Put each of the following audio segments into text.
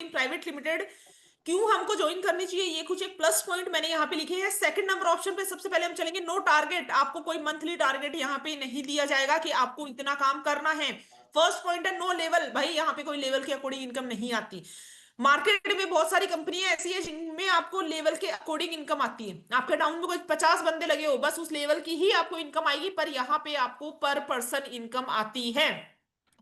Private limited क्यों हमको join करनी चाहिए, ये कुछ एक प्लस पॉइंट मैंने यहाँ पे लिखे हैं। सेकंड नंबर ऑप्शन पे सबसे पहले हम चलेंगे, नो टारगेट, आपको कोई मंथली टारगेट यहाँ पे नहीं दिया जाएगा कि आपको इतना काम करना है। फर्स्ट पॉइंट है नो लेवल, भाई यहाँ पे कोई लेवल के अकॉर्डिंग इनकम नहीं आती। मार्केट में बहुत सारी कंपनियां ऐसी है जिनमें आपको लेवल के अकॉर्डिंग इनकम आती है, आपके डाउन में कोई 50 बंदे लगे हो, बस उस लेवल की ही आपको इनकम आएगी, पर यहाँ पे आपको पर पर्सन इनकम आती है।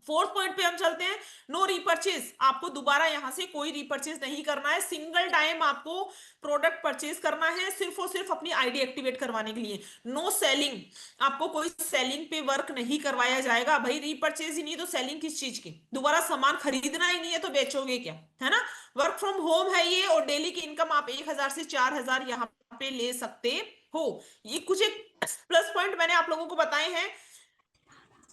फोर्थ पॉइंट पे हम चलते हैं, नो रीपर्चेज, आपको दोबारा यहां से कोई रीपर्चेज नहीं करना है, सिंगल टाइम आपको प्रोडक्ट परचेज करना है सिर्फ और सिर्फ अपनी आईडी एक्टिवेट करवाने के लिए। नो सेलिंग, आपको कोई सेलिंग पे वर्क नहीं करवाया जाएगा, भाई रीपर्चेज ही नहीं तो सेलिंग किस चीज की, दोबारा सामान खरीदना ही नहीं है तो बेचोगे क्या, है ना। वर्क फ्रॉम होम है ये, और डेली की इनकम आप 1,000 से 4,000 यहाँ पे ले सकते हो। ये कुछ एक प्लस पॉइंट मैंने आप लोगों को बताए हैं।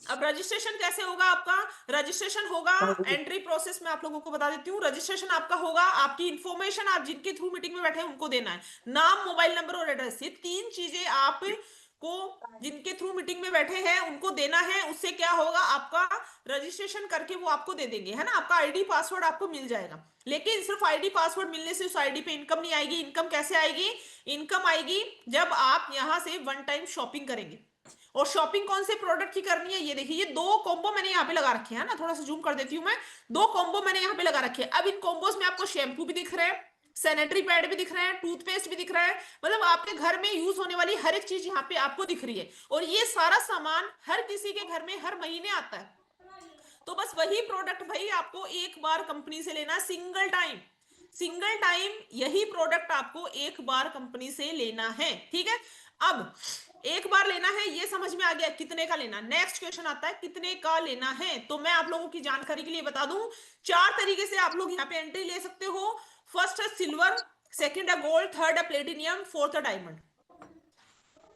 अब रजिस्ट्रेशन कैसे होगा आपका, रजिस्ट्रेशन होगा, एंट्री प्रोसेस में आप लोगों को बता देती हूँ। रजिस्ट्रेशन आपका होगा, आपकी इंफॉर्मेशन आप जिनके थ्रू मीटिंग में बैठे हैं उनको देना है, नाम, मोबाइल नंबर और एड्रेस, ये तीन चीजें आप को जिनके थ्रू मीटिंग में बैठे हैं उनको देना है। उससे क्या होगा, आपका रजिस्ट्रेशन करके वो आपको दे देंगे, है ना, आपका आईडी पासवर्ड आपको मिल जाएगा। लेकिन सिर्फ आईडी पासवर्ड मिलने से उस आईडी पे इनकम नहीं आएगी। इनकम कैसे आएगी, इनकम आएगी जब आप यहां से वन टाइम शॉपिंग करेंगे। और शॉपिंग कौन से प्रोडक्ट की करनी है, ये देखिए, ये दो कॉम्बो मैंने यहाँ पे लगा रखे हैं ना, थोड़ा सा जूम कर देती हूँ मैं, दो कॉम्बो मैंने यहाँ पे लगा रखे हैं। अब इन कॉम्बोज में आपको शैम्पू भी दिख रहा है, सैनिटरी पैड भी दिख रहा है, टूथपेस्ट भी दिख रहा है, मतलब आपके घर में यूज होने वाली हर एक चीज यहाँ पे आपको दिख रही है। और ये सारा सामान हर किसी के घर में हर महीने आता है, तो बस वही प्रोडक्ट भाई आपको एक बार कंपनी से लेना, सिंगल टाइम, सिंगल टाइम यही प्रोडक्ट आपको एक बार कंपनी से लेना है, ठीक है। अब एक बार लेना है, ये समझ में आ गया, कितने का लेना। नेक्स्ट क्वेश्चन आता है कितने का लेना है, तो मैं आप लोगों की जानकारी के लिए बता दूं, चार तरीके से आप लोग यहाँ पे एंट्री ले सकते हो। फर्स्ट है सिल्वर, सेकंड है गोल्ड, थर्ड है प्लेटिनियम, फोर्थ है डायमंड।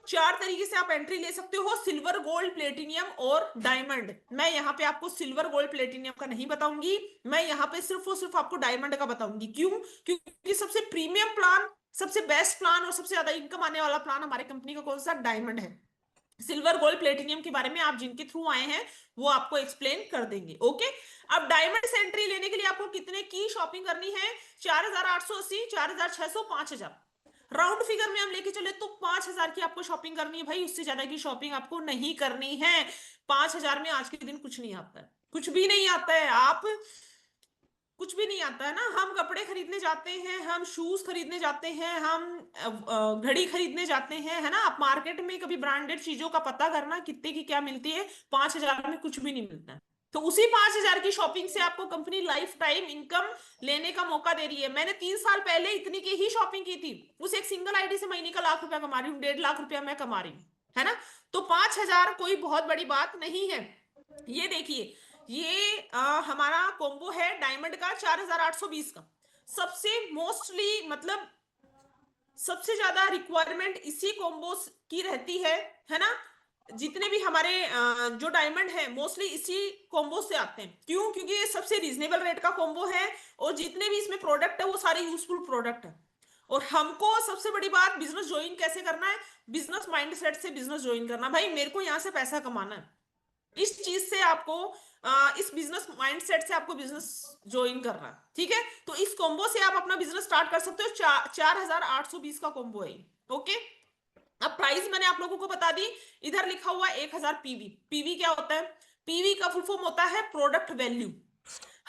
चार तरीके से आप एंट्री ले सकते हो, सिल्वर, गोल्ड, प्लेटिनियम और डायमंड। मैं यहाँ पे आपको सिल्वर, गोल्ड, प्लेटिनियम का नहीं बताऊंगी, मैं यहाँ पे सिर्फ और सिर्फ आपको डायमंड का बताऊंगी। क्यों, क्योंकि सबसे प्रीमियम प्लान, सबसे बेस्ट प्लान और सबसे ज्यादा इनकम आने वाला प्लान हमारे कंपनी का कौन सा, डायमंड है। सिल्वर, गोल्ड, प्लेटिनियम के बारे में आप जिनके थ्रू आए हैं वो आपको एक्सप्लेन कर देंगे, ओके। अब डायमंड से एंट्री लेने के लिए आपको कितने की शॉपिंग करनी है, 4,880, 4,600, 5,000, राउंड फिगर में हम लेके चले तो 5,000 की आपको शॉपिंग करनी है भाई, उससे ज्यादा की शॉपिंग आपको नहीं करनी है। 5,000 में आज के दिन कुछ नहीं आता है, कुछ भी नहीं आता है, आप कुछ भी नहीं आता है ना। हम कपड़े खरीदने जाते हैं, हम शूज खरीदने जाते हैं, हम घड़ी खरीदने जाते हैं, है ना। आप मार्केट में कभी ब्रांडेड चीजों का पता करना कितने की क्या मिलती है, 5,000 में कुछ भी नहीं मिलता है। तो उसी 5,000 की शॉपिंग से आपको कंपनी लाइफ टाइम इनकम लेने का मौका दे रही है। मैंने 3 साल पहले इतनी की ही शॉपिंग की थी, उस एक सिंगल आईडी से महीने का ₹1,00,000 कमा रही हूँ, 1.5 लाख रुपया मैं कमा रही हूँ, है ना। तो 5,000 कोई बहुत बड़ी बात नहीं है। ये देखिए, ये हमारा कॉम्बो है डायमंड का 4,820 का। सबसे मोस्टली मतलब सबसे ज्यादा रिक्वायरमेंट इसी कॉम्बो की रहती है ना। जितने भी हमारे जो डायमंड है मोस्टली इसी कॉम्बो से आते हैं। क्यों, क्योंकि ये सबसे रीजनेबल रेट का कॉम्बो है, और जितने भी इसमें प्रोडक्ट है वो सारे यूजफुल प्रोडक्ट है। और हमको सबसे बड़ी बात, बिजनेस ज्वाइन कैसे करना है, बिजनेस माइंडसेट से बिजनेस ज्वाइन करना। भाई मेरे को यहां से पैसा कमाना है, इस चीज से आपको इस बिजनेस माइंडसेट से आपको बिजनेस ज्वाइन करना है, ठीक है। तो इस कॉम्बो से आप अपना बिजनेस स्टार्ट कर सकते हो। 4,820 का कॉम्बो है, ओके। अब प्राइस मैंने आप लोगों को बता दी, इधर लिखा हुआ 1,000 पीवी। पीवी क्या होता है, पीवी का फुल फॉर्म होता है प्रोडक्ट वैल्यू।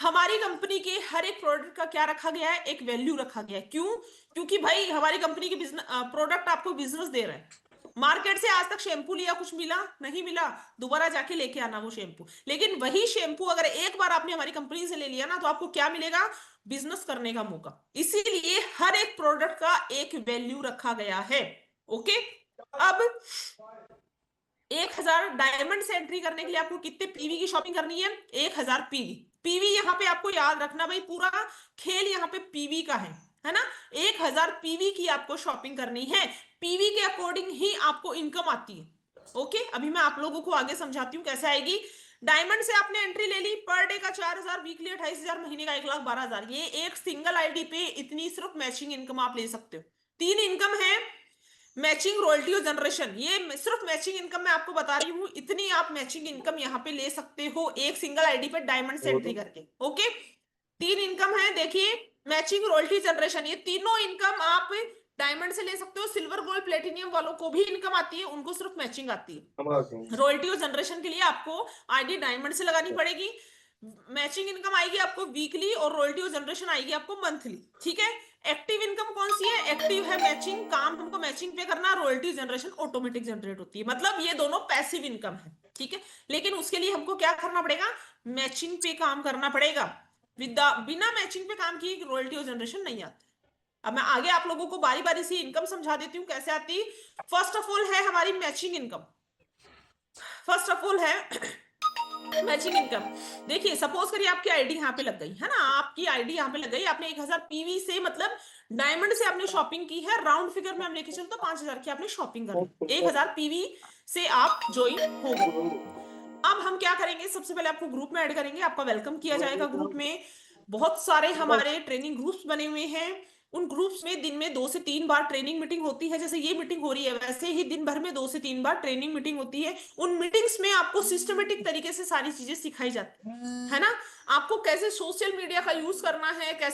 हमारी कंपनी के हर एक प्रोडक्ट का क्या रखा गया है, एक वैल्यू रखा गया है। क्यों, क्योंकि भाई हमारी कंपनी के बिजनेस प्रोडक्ट आपको बिजनेस दे रहे हैं। मार्केट से आज तक शैम्पू लिया, कुछ मिला नहीं मिला, दोबारा जाके लेके आना वो शैम्पू। लेकिन वही शैम्पू अगर एक बार आपने हमारी कंपनी से ले लिया ना, तो आपको क्या मिलेगा, बिजनेस करने का मौका। इसीलिए हर एक प्रोडक्ट का एक वैल्यू रखा गया है, ओके। अब 1,000 डायमंड से एंट्री करने के लिए आपको कितने पीवी की शॉपिंग करनी है, 1,000 पीवी। पीवी यहाँ पे आपको याद रखना भाई, पूरा खेल यहाँ पे पीवी का है ना। 1,000 पीवी की आपको शॉपिंग करनी है, पीवी के अकॉर्डिंग ही आपको इनकम आती है, ओके। अभी मैं आप लोगों को आगे समझाती हूँ कैसे आएगी। डायमंड से आपने एंट्री ले ली, पर डे का 4,000, वीकली 28,000, महीने का 1,12,000। ये एक सिंगल आईडी पे इतनी सिर्फ मैचिंग इनकम आप ले सकते हो। तीन इनकम है, मैचिंग, रॉयल्टी और जनरेशन। ये सिर्फ मैचिंग इनकम मैं आपको बता रही हूँ, इतनी आप मैचिंग इनकम यहाँ पे ले सकते हो एक सिंगल आईडी पे डायमंड से एंट्री करके, ओके। तीन इनकम है, देखिए, मैचिंग, रॉयल्टी, जनरेशन, ये तीनों इनकम आप डायमंड से ले सकते हो। सिल्वर गोल्ड प्लेटिनियम वालों को भी इनकम आती है, उनको सिर्फ मैचिंग आती है। रॉयल्टी और जनरेशन के लिए आपको आईडी डायमंड से लगानी पड़ेगी। मैचिंग इनकम आएगी आपको वीकली, और रॉयल्टी और जनरेशन आएगी आपको मंथली। ठीक है। एक्टिव इनकम कौन सी है? एक्टिव है मैचिंग, काम हमको मैचिंग पे करना, रॉयल्टी जनरेशन ऑटोमेटिक जनरेट होती है, मतलब ये दोनों पैसिव इनकम है। ठीक है। लेकिन उसके लिए हमको क्या करना पड़ेगा? मैचिंग पे काम करना पड़ेगा। बिना मैचिंग पे काम किए रॉयल्टी और जनरेशन नहीं आती। अब मैं आगे आप लोगों को बारी बारी से इनकम समझा देती हूँ कैसे आती। फर्स्ट ऑफ ऑल है हमारी matching income. First of all है मैचिंग इनकम। देखिए, सपोज करिए आपकी आईडी यहाँ पे लग गई है ना, आपकी आईडी यहाँ पे लग गई, आपने 1000 पीवी से, मतलब डायमंड से आपने शॉपिंग की है। राउंड फिगर में हम लेके चलते 5000 की आपने शॉपिंग कर ली, 1000 पीवी से आप ज्वाइन हो गए। अब हम क्या करेंगे? सबसे पहले आपको ग्रुप में ऐड करेंगे, आपका वेलकम किया जाएगा ग्रुप में। बहुत सारे हमारे ट्रेनिंग ग्रुप्स बने हुए हैं। उन ग्रुप्स में दिन में 2 से 3 बार ट्रेनिंग मीटिंग होती है। जैसे ये मीटिंग हो रही है, वैसे ही दिन भर में 2 से 3 बार ट्रेनिंग मीटिंग होती है। उन मीटिंग्स में आपको सिस्टमेटिक तरीके से सारी चीजें सिखाई जाती है ना। आपको कैसे सोशल मीडिया का यूज करना है, कैसे